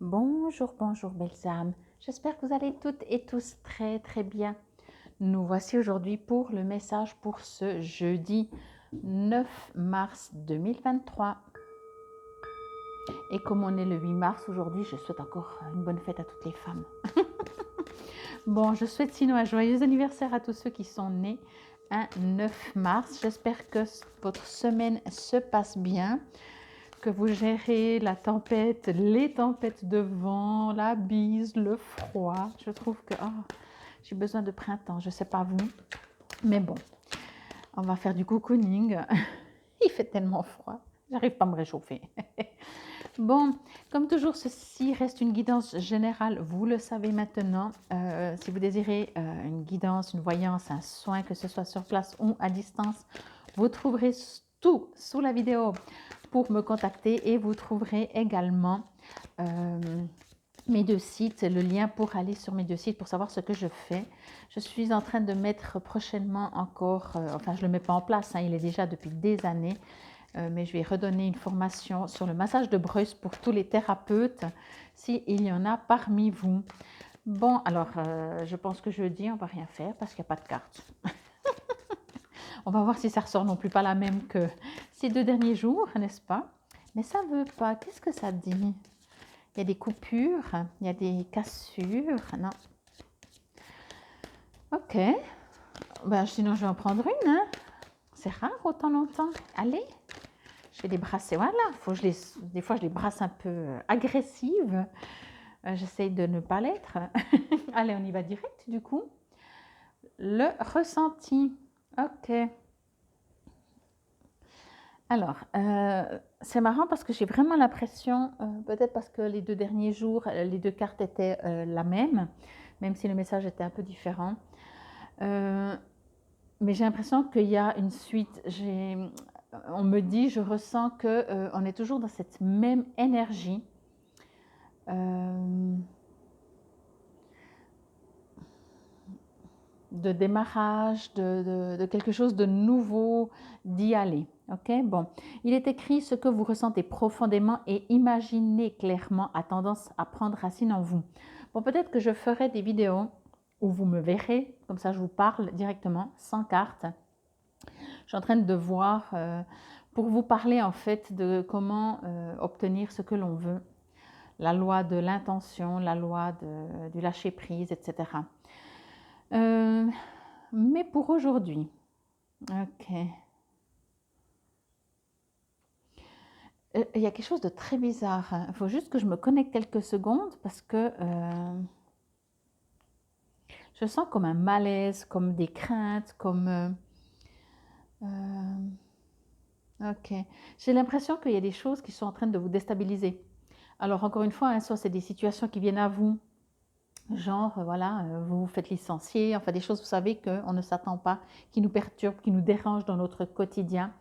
Bonjour, bonjour belles âmes. J'espère que vous allez toutes et tous très très bien. Nous voici aujourd'hui pour le message pour ce jeudi 9 mars 2023. Et comme on est le 8 mars aujourd'hui, je souhaite encore une bonne fête à toutes les femmes. Bon, je souhaite sinon un joyeux anniversaire à tous ceux qui sont nés un 9 mars. J'espère que votre semaine se passe bien, que vous gérez la tempête, les tempêtes de vent, la bise, le froid. Je trouve que j'ai besoin de printemps, je ne sais pas vous, mais bon, on va faire du cocooning. Il fait tellement froid, j'arrive pas à me réchauffer. Bon, comme toujours, ceci reste une guidance générale, vous le savez maintenant. Si vous désirez une guidance, une voyance, un soin, que ce soit sur place ou à distance, vous trouverez tout sous la vidéo pour me contacter et vous trouverez également mes deux sites, le lien pour aller sur mes deux sites pour savoir ce que je fais. Je suis en train de mettre prochainement encore, enfin je ne le mets pas en place, il est déjà depuis des années, mais je vais redonner une formation sur le massage de Bruce pour tous les thérapeutes, s'il y en a parmi vous. Bon, alors, je pense que jeudi, on ne va rien faire parce qu'il n'y a pas de carte. On va voir si ça ressort non plus pas la même que ces 2 derniers jours, n'est-ce pas? Mais ça ne veut pas. Qu'est-ce que ça dit? Il y a des coupures, il y a des cassures. Non. Ok. Ben, sinon, je vais en prendre une. Hein. C'est rare autant longtemps. Allez. Je vais les brasser, voilà, des fois je les brasse un peu agressives, j'essaye de ne pas l'être. Allez, on y va direct du coup. Le ressenti, ok. Alors, c'est marrant parce que j'ai vraiment l'impression, peut-être parce que les 2 derniers jours, les 2 cartes étaient la même si le message était un peu différent. Mais j'ai l'impression qu'il y a une suite. On me dit, je ressens qu'on est toujours dans cette même énergie. De démarrage, de quelque chose de nouveau, d'y aller. Ok, bon. Il est écrit ce que vous ressentez profondément et imaginez clairement a tendance à prendre racine en vous. Bon, peut-être que je ferai des vidéos où vous me verrez, comme ça je vous parle directement, sans carte. Je suis en train de voir pour vous parler en fait de comment obtenir ce que l'on veut. La loi de l'intention, la loi du lâcher prise, etc. Mais pour aujourd'hui, ok. Il y a quelque chose de très bizarre. Il faut juste que je me connecte quelques secondes parce que je sens comme un malaise, comme des craintes, comme... ok. J'ai l'impression qu'il y a des choses qui sont en train de vous déstabiliser. Alors encore une fois, soit c'est des situations qui viennent à vous, genre, voilà, vous vous faites licencier, enfin des choses, vous savez, qu'on ne s'attend pas, qui nous perturbent, qui nous dérangent dans notre quotidien.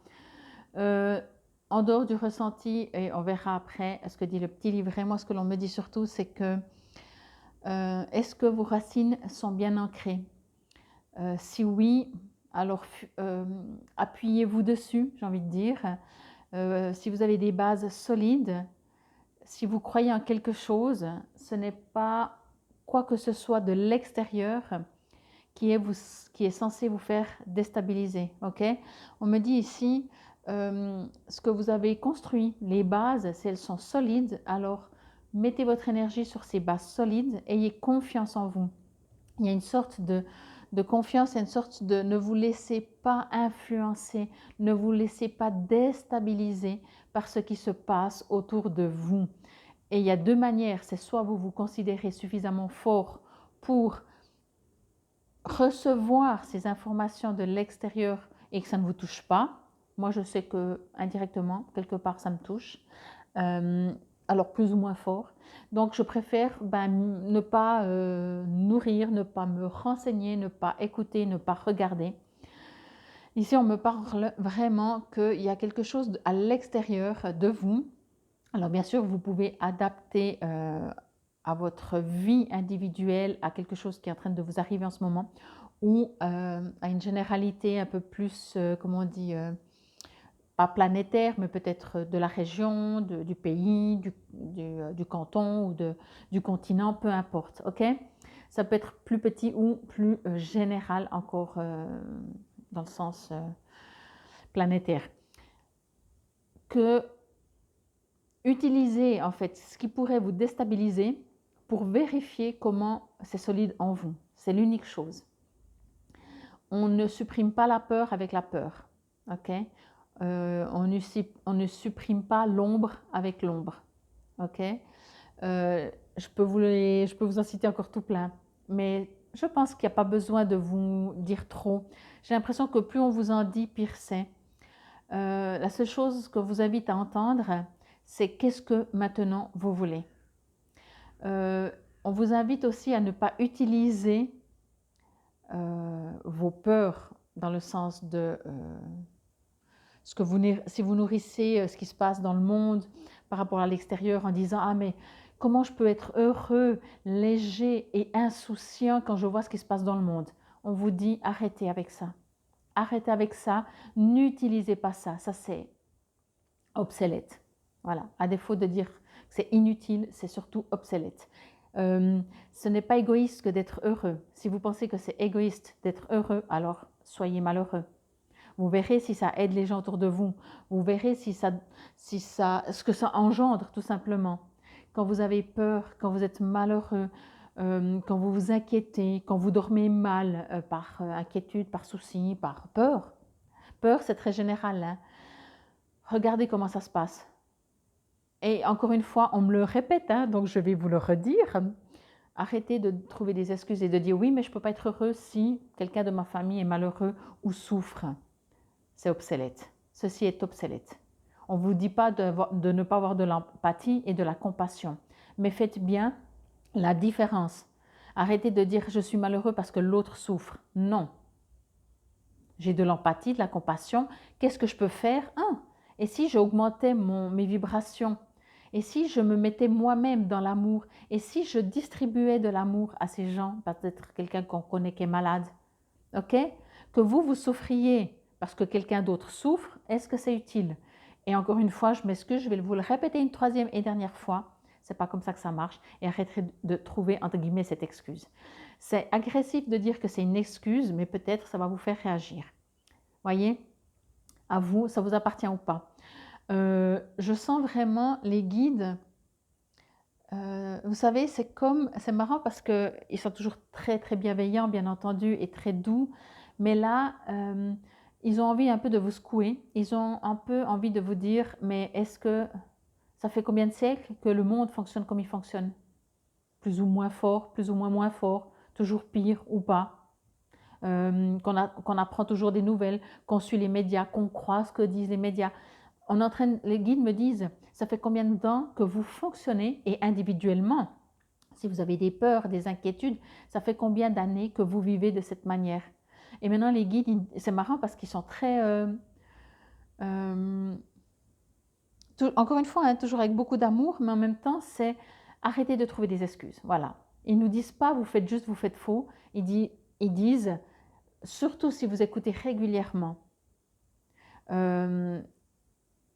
En dehors du ressenti, et on verra après ce que dit le petit livret, moi ce que l'on me dit surtout, c'est que est-ce que vos racines sont bien ancrées? Si oui, alors appuyez-vous dessus, j'ai envie de dire. Si vous avez des bases solides, si vous croyez en quelque chose, ce n'est pas quoi que ce soit de l'extérieur qui est censé vous faire déstabiliser. Okay? On me dit ici, ce que vous avez construit, les bases, si elles sont solides, alors mettez votre énergie sur ces bases solides, ayez confiance en vous. Il y a une sorte de confiance, une sorte de ne vous laissez pas influencer, ne vous laissez pas déstabiliser par ce qui se passe autour de vous. Et il y a 2 manières, c'est soit vous vous considérez suffisamment fort pour recevoir ces informations de l'extérieur et que ça ne vous touche pas. Moi, je sais que indirectement, quelque part, ça me touche. Alors plus ou moins fort. Donc, je préfère ne pas nourrir, ne pas me renseigner, ne pas écouter, ne pas regarder. Ici, on me parle vraiment qu'il y a quelque chose à l'extérieur de vous. Alors, bien sûr, vous pouvez adapter à votre vie individuelle, à quelque chose qui est en train de vous arriver en ce moment, ou à une généralité un peu plus, comment on dit, pas planétaire, mais peut-être de la région, du pays, du canton ou du continent, peu importe, ok? Ça peut être plus petit ou plus général encore dans le sens planétaire. Que utilisez en fait ce qui pourrait vous déstabiliser pour vérifier comment c'est solide en vous. C'est l'unique chose. On ne supprime pas la peur avec la peur, ok? On ne supprime pas l'ombre avec l'ombre, ok? Je peux vous en citer encore tout plein, mais je pense qu'il n'y a pas besoin de vous dire trop. J'ai l'impression que plus on vous en dit, pire c'est. La seule chose que vous invite à entendre, c'est qu'est-ce que maintenant vous voulez. On vous invite aussi à ne pas utiliser vos peurs dans le sens de si vous nourrissez ce qui se passe dans le monde par rapport à l'extérieur en disant ah mais comment je peux être heureux, léger et insouciant quand je vois ce qui se passe dans le monde. On vous dit arrêtez avec ça. Arrêtez avec ça, n'utilisez pas ça, ça c'est obsolète. Voilà, à défaut de dire que c'est inutile, c'est surtout obsolète. Ce n'est pas égoïste que d'être heureux. Si vous pensez que c'est égoïste d'être heureux, alors soyez malheureux. Vous verrez si ça aide les gens autour de vous. Vous verrez ce que ça engendre tout simplement. Quand vous avez peur, quand vous êtes malheureux, quand vous vous inquiétez, quand vous dormez mal par inquiétude, par souci, par peur. Peur, c'est très général, hein. Regardez comment ça se passe. Et encore une fois, on me le répète, hein, donc je vais vous le redire. Arrêtez de trouver des excuses et de dire oui, mais je ne peux pas être heureux si quelqu'un de ma famille est malheureux ou souffre. C'est obsolète. Ceci est obsolète. On ne vous dit pas de ne pas avoir de l'empathie et de la compassion, mais faites bien la différence. Arrêtez de dire je suis malheureux parce que l'autre souffre. Non. J'ai de l'empathie, de la compassion. Qu'est-ce que je peux faire? Et si j'augmentais mes vibrations? Et si je me mettais moi-même dans l'amour? Et si je distribuais de l'amour à ces gens? Peut-être quelqu'un qu'on connaît qui est malade. Ok? Que vous souffriez parce que quelqu'un d'autre souffre, est-ce que c'est utile? Et encore une fois, je m'excuse, je vais vous le répéter une troisième et dernière fois. C'est pas comme ça que ça marche. Et arrêtez de trouver, entre guillemets, cette excuse. C'est agressif de dire que c'est une excuse, mais peut-être ça va vous faire réagir. Voyez? À vous, ça vous appartient ou pas. Je sens vraiment les guides. Vous savez, c'est marrant parce qu'ils sont toujours très très bienveillants, bien entendu, et très doux. Mais là, ils ont envie un peu de vous secouer. Ils ont un peu envie de vous dire, mais est-ce que ça fait combien de siècles que le monde fonctionne comme il fonctionne? Plus ou moins fort, plus ou moins fort, toujours pire ou pas? Qu'on apprend toujours des nouvelles, qu'on suit les médias, qu'on croit ce que disent les médias. Les guides me disent, ça fait combien de temps que vous fonctionnez et individuellement, si vous avez des peurs, des inquiétudes, ça fait combien d'années que vous vivez de cette manière? Et maintenant les guides, c'est marrant parce qu'ils sont très... encore une fois, hein, toujours avec beaucoup d'amour, mais en même temps, c'est arrêter de trouver des excuses. Voilà. Ils ne nous disent pas, vous faites juste, vous faites faux. Ils disent, surtout si vous écoutez régulièrement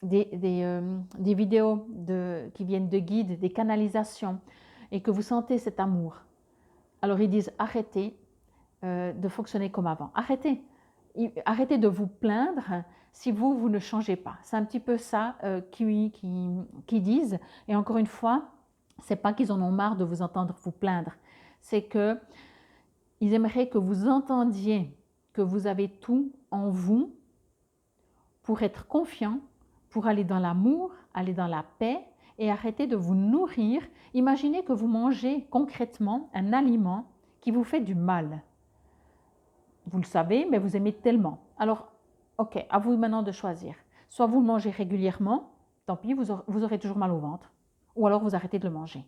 des vidéos qui viennent de guides, des canalisations, et que vous sentez cet amour. Alors ils disent arrêtez de fonctionner comme avant. Arrêtez de vous plaindre si vous ne changez pas. C'est un petit peu ça qu'ils disent. Et encore une fois, c'est pas qu'ils en ont marre de vous entendre vous plaindre. C'est que ils aimeraient que vous entendiez que vous avez tout en vous pour être confiant, pour aller dans l'amour, aller dans la paix et arrêter de vous nourrir. Imaginez que vous mangez concrètement un aliment qui vous fait du mal. Vous le savez, mais vous aimez tellement. Alors, ok, à vous maintenant de choisir. Soit vous le mangez régulièrement, tant pis, vous aurez toujours mal au ventre. Ou alors vous arrêtez de le manger.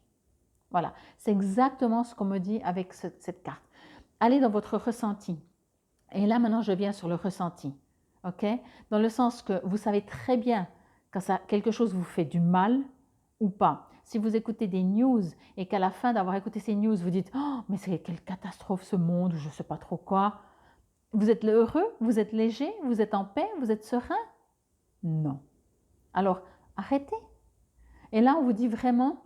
Voilà, c'est exactement ce qu'on me dit avec cette carte. Allez dans votre ressenti. Et là, maintenant, je viens sur le ressenti. Ok? Dans le sens que vous savez très bien quand quelque chose vous fait du mal ou pas. Si vous écoutez des news et qu'à la fin d'avoir écouté ces news, vous dites « Oh, mais c'est quelle catastrophe ce monde » ou je ne sais pas trop quoi. Vous êtes heureux, vous êtes léger, vous êtes en paix, vous êtes serein. Non. Alors, arrêtez. Et là, on vous dit vraiment,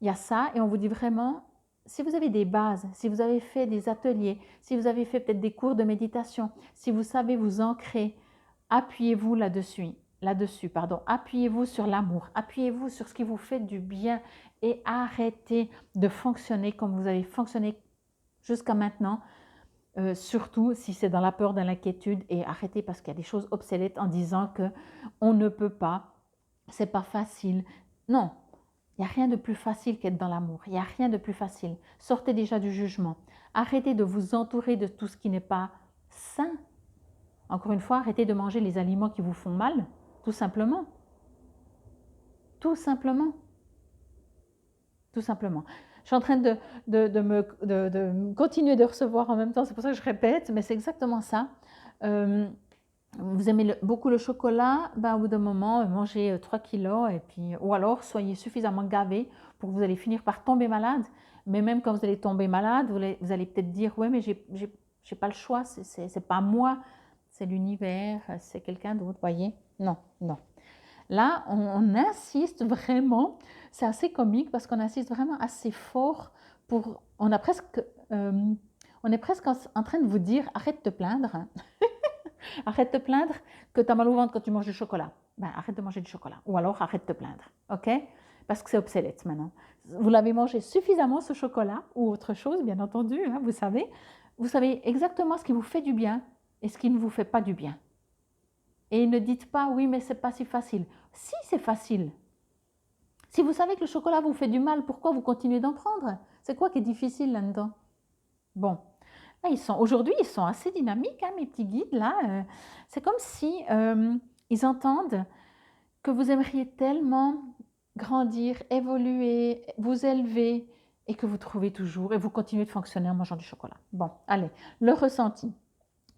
il y a ça, et on vous dit vraiment, si vous avez des bases, si vous avez fait des ateliers, si vous avez fait peut-être des cours de méditation, si vous savez vous ancrer, appuyez-vous là-dessus, pardon. Appuyez-vous sur l'amour, appuyez-vous sur ce qui vous fait du bien et arrêtez de fonctionner comme vous avez fonctionné jusqu'à maintenant, surtout si c'est dans la peur, dans l'inquiétude, et arrêtez parce qu'il y a des choses obsolètes en disant que on ne peut pas, c'est pas facile. Non, il n'y a rien de plus facile qu'être dans l'amour. Il n'y a rien de plus facile. Sortez déjà du jugement. Arrêtez de vous entourer de tout ce qui n'est pas sain. Encore une fois, arrêtez de manger les aliments qui vous font mal, tout simplement. Tout simplement. Tout simplement. Je suis en train de continuer de recevoir en même temps, c'est pour ça que je répète, mais c'est exactement ça. Vous aimez beaucoup le chocolat, ben, au bout d'un moment, mangez 3 kilos, et puis, ou alors soyez suffisamment gavé pour que vous allez finir par tomber malade. Mais même quand vous allez tomber malade, vous allez peut-être dire, ouais, mais j'ai pas le choix, c'est pas moi, c'est l'univers, c'est quelqu'un d'autre, voyez? Non, non. Là, on insiste vraiment, c'est assez comique parce qu'on insiste vraiment assez fort pour, on est presque en train de vous dire, arrête de te plaindre. Arrête de te plaindre que tu as mal au ventre quand tu manges du chocolat. Ben, arrête de manger du chocolat. Ou alors arrête de te plaindre. OK? Parce que c'est obsolète maintenant. Vous l'avez mangé suffisamment, ce chocolat, ou autre chose, bien entendu, hein, vous savez. Vous savez exactement ce qui vous fait du bien et ce qui ne vous fait pas du bien. Et ne dites pas, oui, mais c'est pas si facile. Si, c'est facile. Si vous savez que le chocolat vous fait du mal, pourquoi vous continuez d'en prendre? C'est quoi qui est difficile là-dedans? Bon. Là, aujourd'hui, ils sont assez dynamiques, hein, mes petits guides. Là, c'est comme si ils entendent que vous aimeriez tellement grandir, évoluer, vous élever, et que vous trouvez toujours, et vous continuez de fonctionner en mangeant du chocolat. Bon, allez, le ressenti,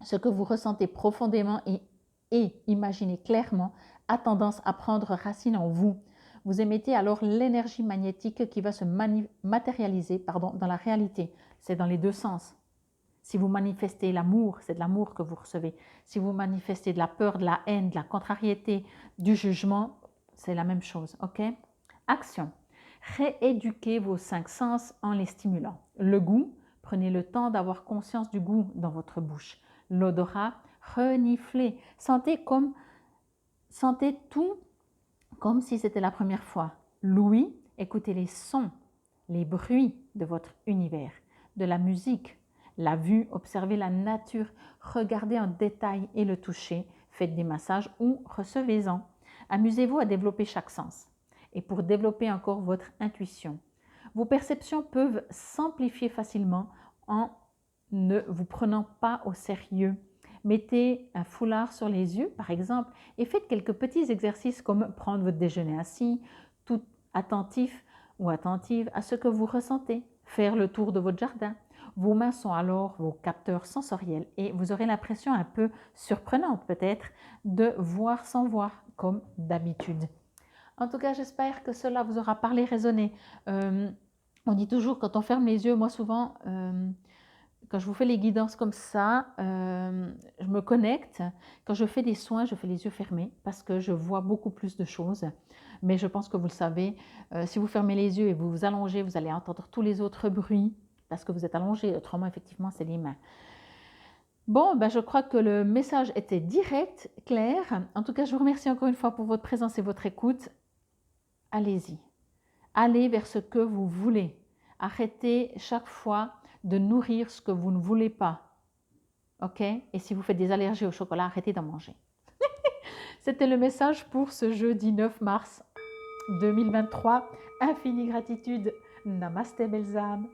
ce que vous ressentez profondément et imaginez clairement, a tendance à prendre racine en vous. Vous émettez alors l'énergie magnétique qui va se matérialiser dans la réalité. C'est dans les deux sens. Si vous manifestez l'amour, c'est de l'amour que vous recevez. Si vous manifestez de la peur, de la haine, de la contrariété, du jugement, c'est la même chose. Ok? Action. Rééduquez vos 5 sens en les stimulant. Le goût, prenez le temps d'avoir conscience du goût dans votre bouche. L'odorat, reniflez. Sentez tout comme si c'était la première fois. L'ouïe, écoutez les sons, les bruits de votre univers, de la musique. La vue, observez la nature, regardez en détail et le toucher, faites des massages ou recevez-en. Amusez-vous à développer chaque sens. Et pour développer encore votre intuition, vos perceptions peuvent s'amplifier facilement en ne vous prenant pas au sérieux. Mettez un foulard sur les yeux, par exemple, et faites quelques petits exercices comme prendre votre déjeuner assis, tout attentif ou attentive à ce que vous ressentez, faire le tour de votre jardin. Vos mains sont alors vos capteurs sensoriels et vous aurez l'impression un peu surprenante peut-être de voir sans voir comme d'habitude. En tout cas, j'espère que cela vous aura parlé, résonné. On dit toujours quand on ferme les yeux, moi souvent, quand je vous fais les guidances comme ça, je me connecte. Quand je fais des soins, je fais les yeux fermés parce que je vois beaucoup plus de choses. Mais je pense que vous le savez, si vous fermez les yeux et vous vous allongez, vous allez entendre tous les autres bruits parce que vous êtes allongé. Autrement, effectivement, c'est les mains. Bon, ben, je crois que le message était direct, clair. En tout cas, je vous remercie encore une fois pour votre présence et votre écoute. Allez-y. Allez vers ce que vous voulez. Arrêtez chaque fois de nourrir ce que vous ne voulez pas. OK? Et si vous faites des allergies au chocolat, arrêtez d'en manger. C'était le message pour ce jeudi 9 mars 2023. Infinie gratitude. Namasté, belles âmes.